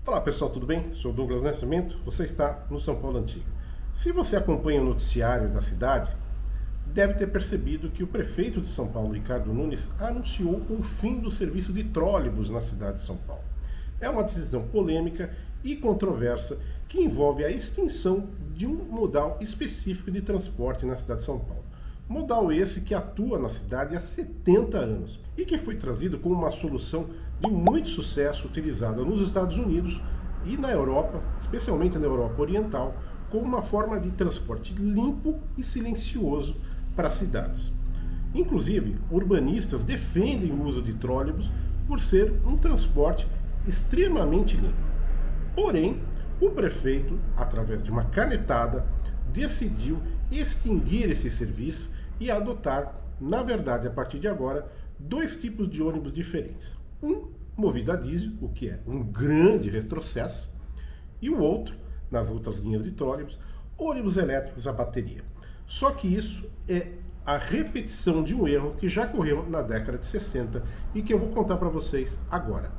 Olá pessoal, tudo bem? Sou Douglas Nascimento, você está no São Paulo Antigo. Se você acompanha o noticiário da cidade, deve ter percebido que o prefeito de São Paulo, Ricardo Nunes, anunciou o fim do serviço de trólebus na cidade de São Paulo. É uma decisão polêmica e controversa que envolve a extinção de um modal específico de transporte na cidade de São Paulo. Modal esse que atua na cidade há 70 anos e que foi trazido como uma solução de muito sucesso utilizada nos Estados Unidos e na Europa, especialmente na Europa Oriental, como uma forma de transporte limpo e silencioso para as cidades. Inclusive, urbanistas defendem o uso de trólebus por ser um transporte extremamente limpo. Porém, o prefeito, através de uma canetada, decidiu extinguir esse serviço e adotar, na verdade, a partir de agora, dois tipos de ônibus diferentes. Um movido a diesel, o que é um grande retrocesso, e o outro, nas outras linhas de trólebus, ônibus elétricos a bateria. Só que isso é a repetição de um erro que já ocorreu na década de 60 e que eu vou contar para vocês agora.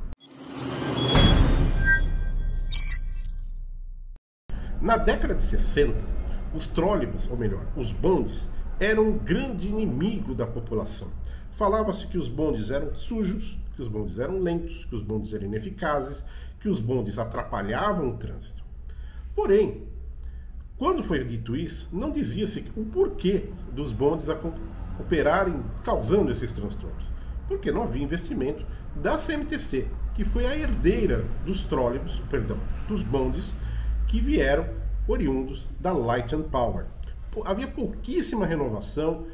Na década de 60, os trólebus, ou melhor, os bondes, eram um grande inimigo da população. Falava-se que os bondes eram sujos, que os bondes eram lentos, que os bondes eram ineficazes, que os bondes atrapalhavam o trânsito. Porém, quando foi dito isso, não dizia-se o porquê dos bondes operarem causando esses transtornos. Porque não havia investimento da CMTC, que foi a herdeira dos trólebus, dos bondes, que vieram oriundos da Light and Power. Havia pouquíssima renovação,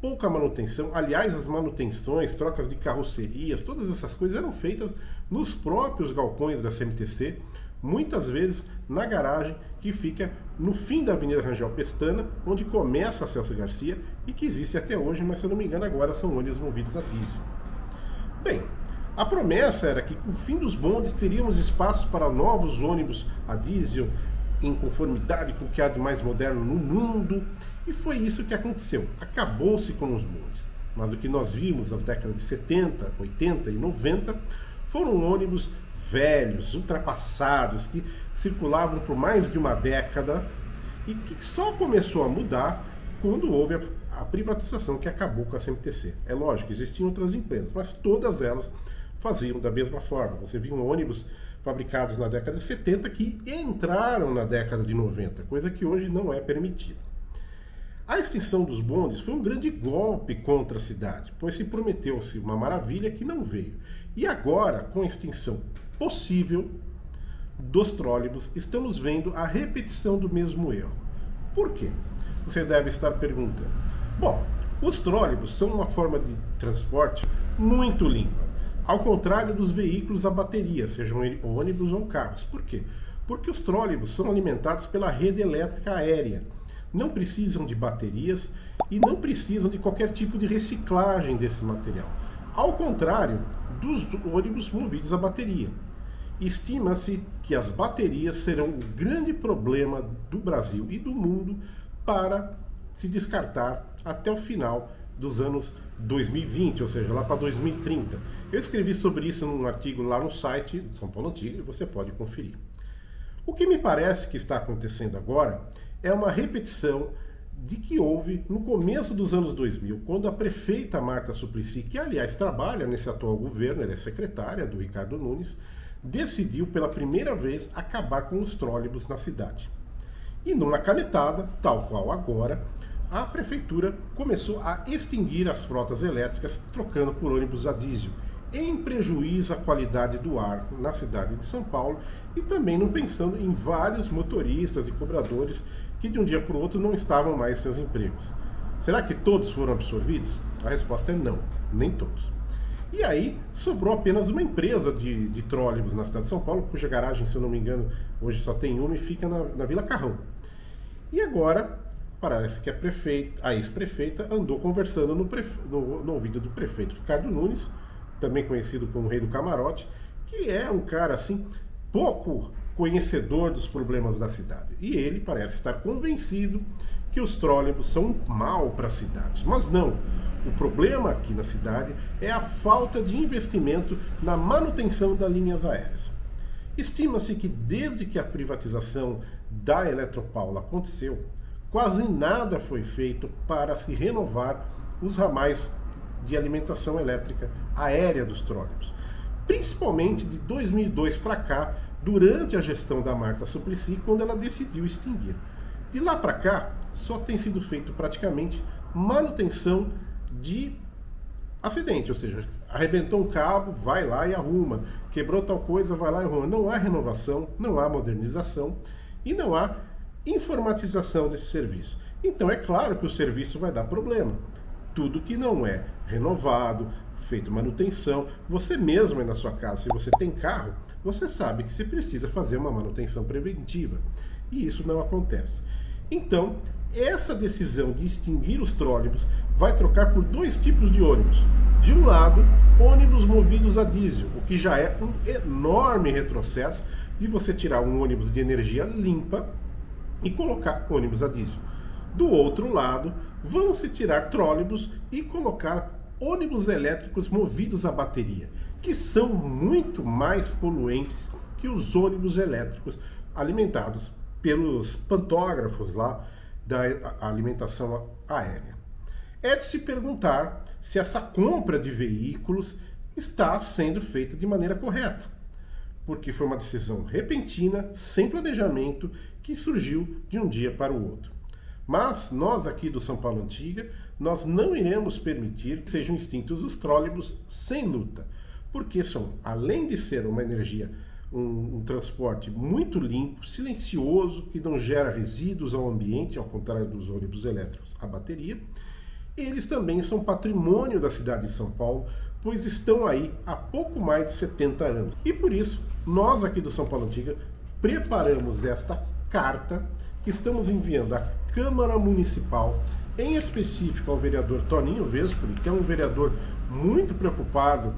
pouca manutenção. Aliás, as manutenções, trocas de carrocerias, todas essas coisas eram feitas nos próprios galpões da CMTC, muitas vezes na garagem que fica no fim da Avenida Rangel Pestana, onde começa a Celso Garcia e que existe até hoje, mas se eu não me engano agora são ônibus movidos a diesel. Bem, a promessa era que com o fim dos bondes teríamos espaço para novos ônibus a diesel, em conformidade com o que há de mais moderno no mundo, e foi isso que aconteceu. Acabou-se com os bondes. Mas o que nós vimos nas décadas de 70, 80 e 90 foram ônibus velhos, ultrapassados, que circulavam por mais de uma década e que só começou a mudar quando houve a privatização que acabou com a CMTC. É lógico, existiam outras empresas, mas todas elas faziam da mesma forma. Você via ônibus fabricados na década de 70 que entraram na década de 90, coisa que hoje não é permitida. A extinção dos bondes foi um grande golpe contra a cidade, pois se prometeu-se uma maravilha que não veio. E agora, com a extinção possível dos trólebus, estamos vendo a repetição do mesmo erro. Por quê? Você deve estar perguntando. Bom, os trólebus são uma forma de transporte muito limpa, ao contrário dos veículos a bateria, sejam ônibus ou carros. Por quê? Porque os trólebus são alimentados pela rede elétrica aérea. Não precisam de baterias e não precisam de qualquer tipo de reciclagem desse material. Ao contrário dos ônibus movidos a bateria. Estima-se que as baterias serão o grande problema do Brasil e do mundo para se descartar até o final dos anos 2020, ou seja, lá para 2030. Eu escrevi sobre isso num artigo lá no site de São Paulo Antigo e você pode conferir. O que me parece que está acontecendo agora é uma repetição de que houve no começo dos anos 2000, quando a prefeita Marta Suplicy, que aliás trabalha nesse atual governo, ela é secretária do Ricardo Nunes, decidiu pela primeira vez acabar com os trólebus na cidade. E numa canetada, tal qual agora, a prefeitura começou a extinguir as frotas elétricas, trocando por ônibus a diesel, em prejuízo à qualidade do ar na cidade de São Paulo e também não pensando em vários motoristas e cobradores que de um dia para o outro não estavam mais em seus empregos. Será que todos foram absorvidos? A resposta é não, nem todos. E aí sobrou apenas uma empresa de trólebus na cidade de São Paulo, cuja garagem, se eu não me engano, hoje só tem uma e fica na Vila Carrão. E agora parece que a ex-prefeita andou conversando no ouvido do prefeito Ricardo Nunes, também conhecido como Rei do Camarote, que é um cara assim pouco conhecedor dos problemas da cidade. E ele parece estar convencido que os trólebus são um mal para a cidade. Mas não. O problema aqui na cidade é a falta de investimento na manutenção das linhas aéreas. Estima-se que desde que a privatização da Eletropaulo aconteceu, quase nada foi feito para se renovar os ramais de alimentação elétrica aérea dos trólebus. Principalmente de 2002 para cá, durante a gestão da Marta Suplicy, quando ela decidiu extinguir. De lá para cá, só tem sido feito praticamente manutenção de acidente, ou seja, arrebentou um cabo, vai lá e arruma, quebrou tal coisa, vai lá e arruma. Não há renovação, não há modernização e não há informatização desse serviço. Então é claro que o serviço vai dar problema. Tudo que não é renovado, feito manutenção, você mesmo aí na sua casa, se você tem carro, você sabe que você precisa fazer uma manutenção preventiva. E isso não acontece. Então, essa decisão de extinguir os trólebus vai trocar por dois tipos de ônibus. De um lado, ônibus movidos a diesel, o que já é um enorme retrocesso de você tirar um ônibus de energia limpa e colocar ônibus a diesel. Do outro lado, vão se tirar trólebus e colocar ônibus elétricos movidos a bateria, que são muito mais poluentes que os ônibus elétricos alimentados pelos pantógrafos lá da alimentação aérea. É de se perguntar se essa compra de veículos está sendo feita de maneira correta, porque foi uma decisão repentina, sem planejamento, que surgiu de um dia para o outro. Mas nós aqui do São Paulo Antiga, nós não iremos permitir que sejam extintos os trólebus sem luta, porque são, além de ser uma energia, um transporte muito limpo, silencioso, que não gera resíduos ao ambiente, ao contrário dos ônibus elétricos a bateria, eles também são patrimônio da cidade de São Paulo, pois estão aí há pouco mais de 70 anos. E por isso, nós aqui do São Paulo Antiga preparamos esta carta que estamos enviando à Câmara Municipal, em específico ao vereador Toninho Vespoli, que é um vereador muito preocupado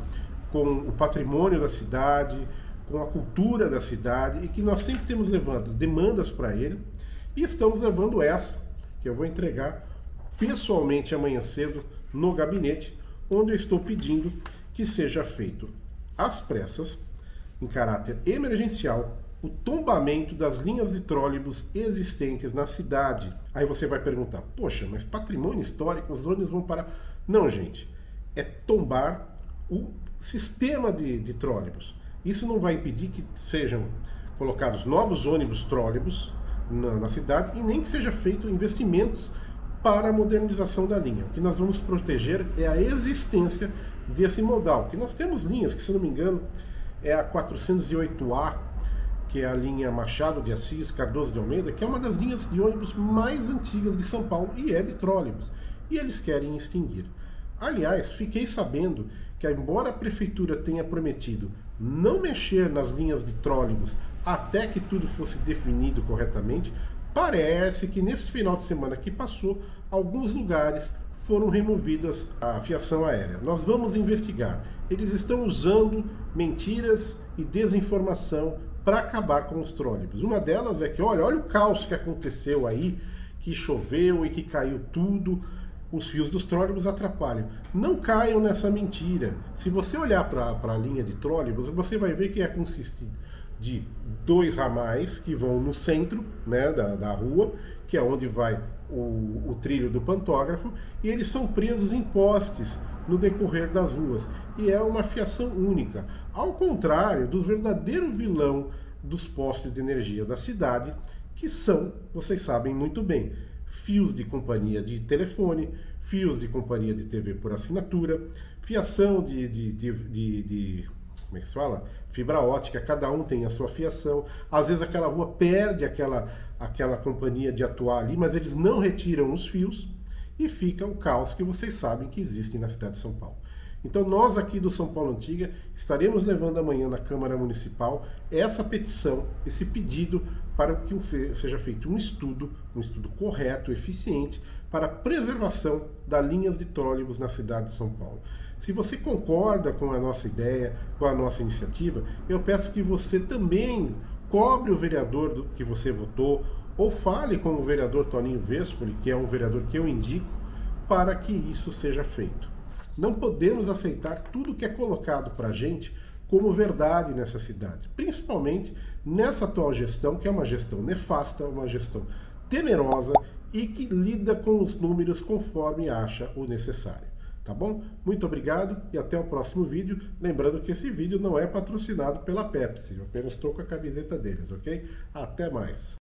com o patrimônio da cidade, com a cultura da cidade, e que nós sempre temos levado demandas para ele, e estamos levando essa, que eu vou entregar pessoalmente amanhã cedo no gabinete, onde eu estou pedindo que seja feito às pressas, em caráter emergencial, o tombamento das linhas de trólebus existentes na cidade. Aí você vai perguntar, poxa, mas patrimônio histórico, os ônibus vão parar? Não, gente, é tombar o sistema de trólebus. Isso não vai impedir que sejam colocados novos ônibus trólebus na cidade e nem que seja feito investimentos para a modernização da linha. O que nós vamos proteger é a existência desse modal, que nós temos linhas que, se não me engano, é a 408A, que é a linha Machado de Assis, Cardoso de Almeida, que é uma das linhas de ônibus mais antigas de São Paulo e é de trólebus. E eles querem extinguir. Aliás, fiquei sabendo que, embora a prefeitura tenha prometido não mexer nas linhas de trólebus até que tudo fosse definido corretamente, parece que nesse final de semana que passou, alguns lugares foram removidas a fiação aérea. Nós vamos investigar. Eles estão usando mentiras e desinformação para acabar com os trólebus. Uma delas é que, olha o caos que aconteceu aí, que choveu e que caiu tudo, os fios dos trólebus atrapalham. Não caiam nessa mentira. Se você olhar para a linha de trólebus, você vai ver que é consistente de 2 ramais que vão no centro, né, da rua, que é onde vai o trilho do pantógrafo, e eles são presos em postes no decorrer das ruas. E é uma fiação única. Ao contrário do verdadeiro vilão dos postes de energia da cidade, que são, vocês sabem muito bem, fios de companhia de telefone, fios de companhia de TV por assinatura, fiação como é que se fala? Fibra ótica, cada um tem a sua fiação. Às vezes aquela rua perde aquela companhia de atuar ali, mas eles não retiram os fios e fica o caos que vocês sabem que existe na cidade de São Paulo. Então nós aqui do São Paulo Antiga estaremos levando amanhã na Câmara Municipal essa petição, esse pedido para que seja feito um estudo correto, eficiente, para a preservação das linhas de trólebus na cidade de São Paulo. Se você concorda com a nossa ideia, com a nossa iniciativa, eu peço que você também cobre o vereador que você votou, ou fale com o vereador Toninho Vespoli, que é um vereador que eu indico, para que isso seja feito. Não podemos aceitar tudo que é colocado para a gente como verdade nessa cidade, principalmente nessa atual gestão, que é uma gestão nefasta, uma gestão temerosa e que lida com os números conforme acha o necessário. Tá bom? Muito obrigado e até o próximo vídeo. Lembrando que esse vídeo não é patrocinado pela Pepsi, eu apenas estou com a camiseta deles, ok? Até mais!